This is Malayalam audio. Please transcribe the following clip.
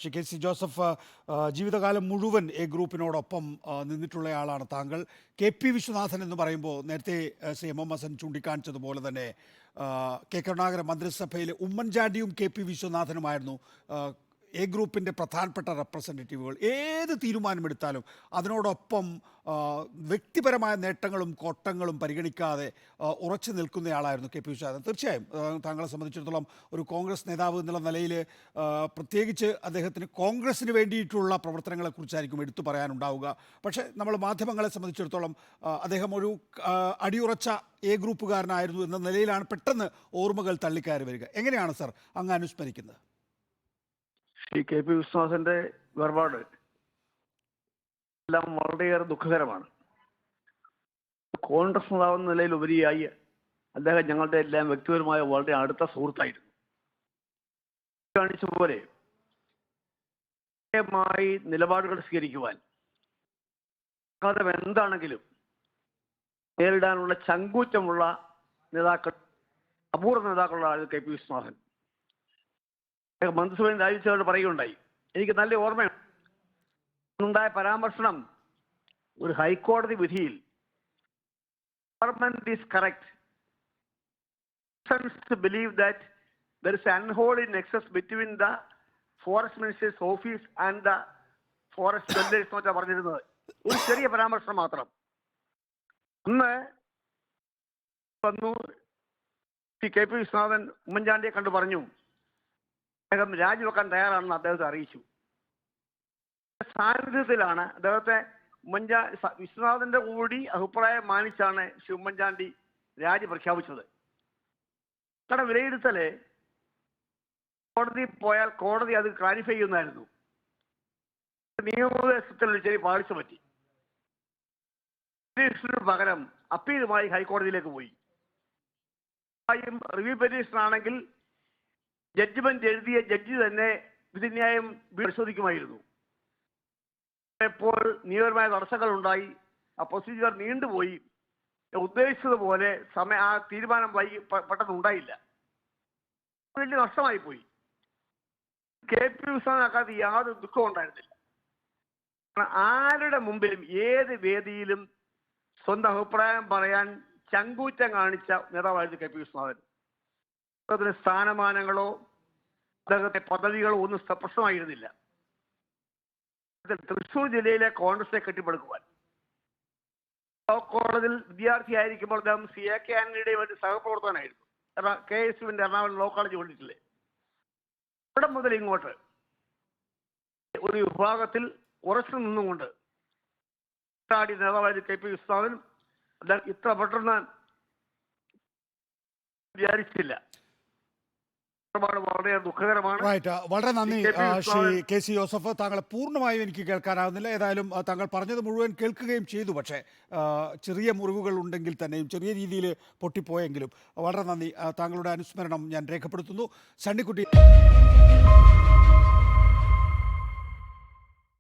ശ്രീ കെ സി ജോസഫ്, ജീവിതകാലം മുഴുവൻ എ ഗ്രൂപ്പിനോടൊപ്പം നിന്നിട്ടുള്ളയാളാണ് താങ്കൾ. കെ പി വിശ്വനാഥൻ എന്ന് പറയുമ്പോൾ നേരത്തെ ശ്രീ എം എം ഹസൻ ചൂണ്ടിക്കാണിച്ചതുപോലെ തന്നെ കെ കരുണാകരൻ മന്ത്രിസഭയിൽ ഉമ്മൻചാണ്ടിയും കെ പി വിശ്വനാഥനുമായിരുന്നു എ ഗ്രൂപ്പിൻ്റെ പ്രധാനപ്പെട്ട റെപ്രസെൻറ്റേറ്റീവുകൾ. ഏത് തീരുമാനമെടുത്താലും അതിനോടൊപ്പം വ്യക്തിപരമായ നേട്ടങ്ങളും കോട്ടങ്ങളും പരിഗണിക്കാതെ ഉറച്ചു നിൽക്കുന്നയാളായിരുന്നു കെ പി വിശ്വനാഥൻ. തീർച്ചയായും താങ്കളെ സംബന്ധിച്ചിടത്തോളം ഒരു കോൺഗ്രസ് നേതാവ് എന്നുള്ള നിലയിൽ പ്രത്യേകിച്ച് അദ്ദേഹത്തിന് കോൺഗ്രസ്സിന് വേണ്ടിയിട്ടുള്ള പ്രവർത്തനങ്ങളെക്കുറിച്ചായിരിക്കും എടുത്തു പറയാനുണ്ടാവുക. പക്ഷേ നമ്മൾ മാധ്യമങ്ങളെ സംബന്ധിച്ചിടത്തോളം അദ്ദേഹം ഒരു അടിയുറച്ച എ ഗ്രൂപ്പുകാരനായിരുന്നു എന്ന നിലയിലാണ് പെട്ടെന്ന് ഓർമ്മകൾ തള്ളിക്കയറി വരിക. എങ്ങനെയാണ് സർ അങ്ങ് അനുസ്മരിക്കുന്നത്? ശ്രീ കെ പി വിശ്വനാഥന്റെ വേർപാട് എല്ലാം വളരെയേറെ ദുഃഖകരമാണ്. കോൺഗ്രസ് നേതാവെന്ന നിലയിൽ ഉപരിയായി അദ്ദേഹം ഞങ്ങളുടെ എല്ലാം വ്യക്തിപരമായ വളരെ അടുത്ത സുഹൃത്തായിരുന്നു. കാണിച്ച പോലെ നിലപാടുകൾ സ്വീകരിക്കുവാൻ എന്താണെങ്കിലും നേരിടാനുള്ള ചങ്കൂറ്റമുള്ള നേതാക്കൾ, അപൂർവ നേതാക്കളുള്ള കെ പി വിശ്വനാഥൻ. മന്ത്രിസഭയിൽ രാജിവെച്ചവരോട് പറയുകയുണ്ടായി. എനിക്ക് നല്ല ഓർമ്മയാണ് ഉണ്ടായ പരാമർശനം ഒരു ഹൈക്കോടതി വിധിയിൽ government is correct believe that there is unholy Nexus between the forest ministers office and the forest welders എന്നൊക്കെ പറഞ്ഞിരുന്നത്. ഒരു ചെറിയ പരാമർശനം മാത്രം. അന്ന് വന്നു കെ പി വിശ്വനാഥൻ ഉമ്മൻചാണ്ടിയെ കണ്ടു പറഞ്ഞു അദ്ദേഹം രാജിവെക്കാൻ തയ്യാറാണെന്ന് അദ്ദേഹത്തെ അറിയിച്ചു. സാന്നിധ്യത്തിലാണ് അദ്ദേഹത്തെ വിശ്വനാഥന്റെ കൂടി അഭിപ്രായം മാനിച്ചാണ് ശ്രീ ഉമ്മൻചാണ്ടി രാജി പ്രഖ്യാപിച്ചത്. കാരണം വിലയിരുത്തല് കോടതി പോയാൽ കോടതി അത് ക്ലാരിഫൈ ചെയ്യുന്നതായിരുന്നു. നിയമോപദേശത്തിൽ ഒരു ചെറിയ പാളിച്ച പറ്റി. പകരം അപ്പീലുമായി ഹൈക്കോടതിയിലേക്ക് പോയി. റിവ്യൂ പെറ്റീഷൻ ആണെങ്കിൽ ജഡ്ജ്മെന്റ് എഴുതിയ ജഡ്ജി തന്നെ വിധിന്യായം പരിശോധിക്കുമായിരുന്നു. ഇപ്പോൾ നിയമപരമായ തടസ്സങ്ങൾ ഉണ്ടായി. ആ പ്രൊസീജിയർ നീണ്ടുപോയി. ഉദ്ദേശിച്ചതുപോലെ ആ തീരുമാനം പെട്ടെന്ന് ഉണ്ടായില്ല. വലിയ നഷ്ടമായി പോയി. കെ പി വിശ്വനാഥനാക്കാതെ യാതൊരു ദുഃഖവും ഉണ്ടായിരുന്നില്ല. ആരുടെ മുമ്പിലും ഏത് വേദിയിലും സ്വന്തം അഭിപ്രായം പറയാൻ ചങ്കൂറ്റം കാണിച്ച നേതാവായിരുന്നു കെ പി വിശ്വനാഥൻ. അദ്ദേഹത്തിന് സ്ഥാനമാനങ്ങളോ അദ്ദേഹത്തെ പദവികളോ ഒന്നും പ്രശ്നമായിരുന്നില്ല. തൃശ്ശൂർ ജില്ലയിലെ കോൺഗ്രസിനെ കെട്ടിപ്പടുക്കുവാൻ കോളേജിൽ വിദ്യാർത്ഥിയായിരിക്കുമ്പോൾ അദ്ദേഹം സി എ കെ ആന്റണിയുടെയും ഒരു സഹപ്രവർത്തകനായിരുന്നു. കെ എസ് യുവിന്റെ എറണാകുളം ലോ കോളേജ് കൊണ്ടിട്ടില്ലേ. അവിടെ മുതൽ ഇങ്ങോട്ട് ഒരു വിഭാഗത്തിൽ ഉറച്ചു നിന്നുകൊണ്ട് നേതാവായ കെ പി വിശ്വനാഥൻ അദ്ദേഹം ഇത്ര പെട്ടെന്ന് വിചാരിച്ചില്ല. വളരെ ദുഃഖകരമാണ്. വളരെ നന്ദി ശ്രീ കെ സി ജോസഫ്. താങ്കളെ പൂർണ്ണമായും എനിക്ക് കേൾക്കാനാവുന്നില്ല. ഏതായാലും താങ്കൾ പറഞ്ഞത് മുഴുവൻ കേൾക്കുകയും ചെയ്തു. പക്ഷേ ചെറിയ മുറിവുകൾ ഉണ്ടെങ്കിൽ തന്നെയും ചെറിയ രീതിയിൽ പൊട്ടിപ്പോയെങ്കിലും വളരെ നന്ദി. താങ്കളുടെ അനുസ്മരണം ഞാൻ രേഖപ്പെടുത്തുന്നു. സണ്ണിക്കുട്ടി.